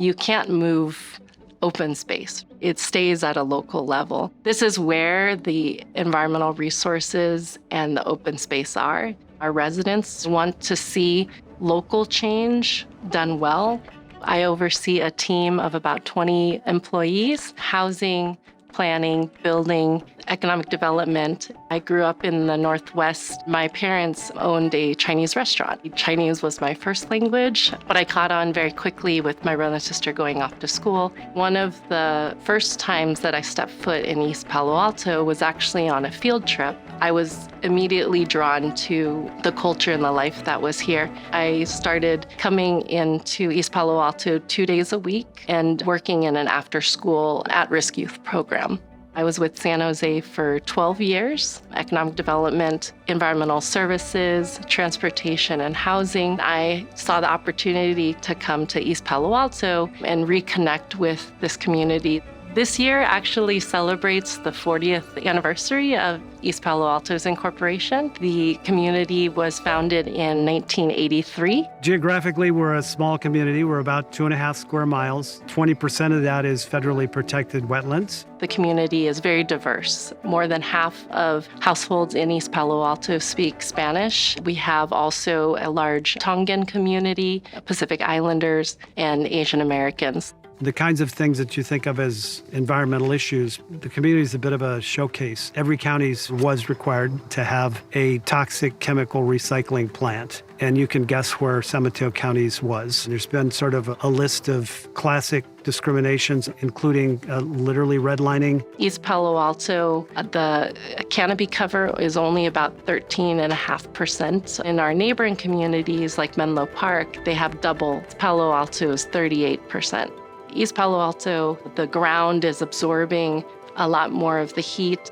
You can't move open space. It stays at a local level. This is where the environmental resources and the open space are. Our residents want to see local change done well. I oversee a team of about 20 employees, housing, planning, building, economic development. I grew up in the Northwest. My parents owned a Chinese restaurant. Chinese was my first language, but I caught on very quickly with my brother and sister going off to school. One of the first times that I stepped foot in East Palo Alto was actually on a field trip. I was immediately drawn to the culture and the life that was here. I started coming into East Palo Alto 2 days a week and working in an after-school at-risk youth program. I was with San Jose for 12 years, economic development, environmental services, transportation, and housing. I saw the opportunity to come to East Palo Alto and reconnect with this community. This year actually celebrates the 40th anniversary of East Palo Alto's incorporation. The community was founded in 1983. Geographically, we're a small community. We're about 2.5 square miles. 20% of that is federally protected wetlands. The community is very diverse. More than half of households in East Palo Alto speak Spanish. We have also a large Tongan community, Pacific Islanders, and Asian Americans. The kinds of things that you think of as environmental issues, the community is a bit of a showcase. Every county was required to have a toxic chemical recycling plant, and you can guess where San Mateo County's was. There's been sort of a list of classic discriminations, including literally redlining. East Palo Alto, the canopy cover is only about 13.5%. In our neighboring communities like Menlo Park, they have double. Palo Alto is 38%. East Palo Alto, the ground is absorbing a lot more of the heat.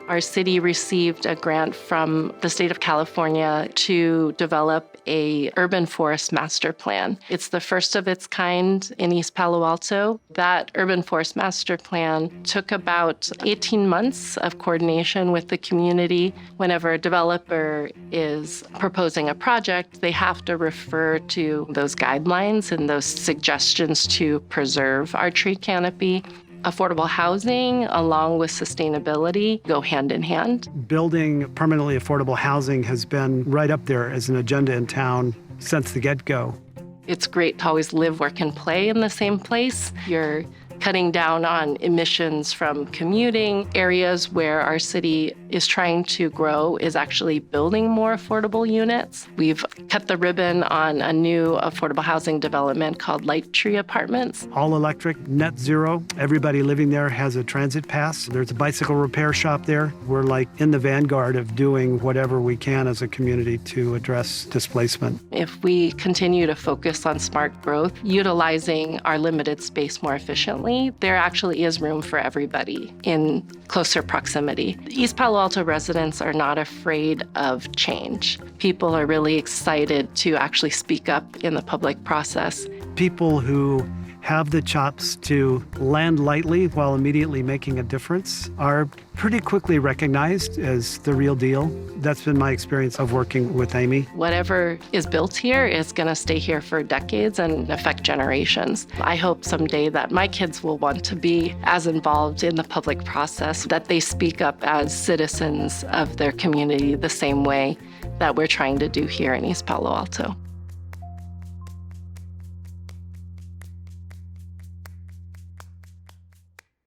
Our city received a grant from the state of California to develop a urban forest master plan. It's the first of its kind in East Palo Alto. That urban forest master plan took about 18 months of coordination with the community. Whenever a developer is proposing a project, they have to refer to those guidelines and those suggestions to preserve our tree canopy. Affordable housing along with sustainability go hand in hand. Building permanently affordable housing has been right up there as an agenda in town since the get-go. It's great to always live, work, and play in the same place. You're cutting down on emissions from commuting. Areas where our city is trying to grow is actually building more affordable units. We've cut the ribbon on a new affordable housing development called Light Tree Apartments. All electric, net zero. Everybody living there has a transit pass. There's a bicycle repair shop there. We're like in the vanguard of doing whatever we can as a community to address displacement. If we continue to focus on smart growth, utilizing our limited space more efficiently, there actually is room for everybody in closer proximity. East Palo Alto residents are not afraid of change. People are really excited to actually speak up in the public process. People who have the chops to land lightly while immediately making a difference are pretty quickly recognized as the real deal. That's been my experience of working with Amy. Whatever is built here is going to stay here for decades and affect generations. I hope someday that my kids will want to be as involved in the public process, that they speak up as citizens of their community the same way that we're trying to do here in East Palo Alto.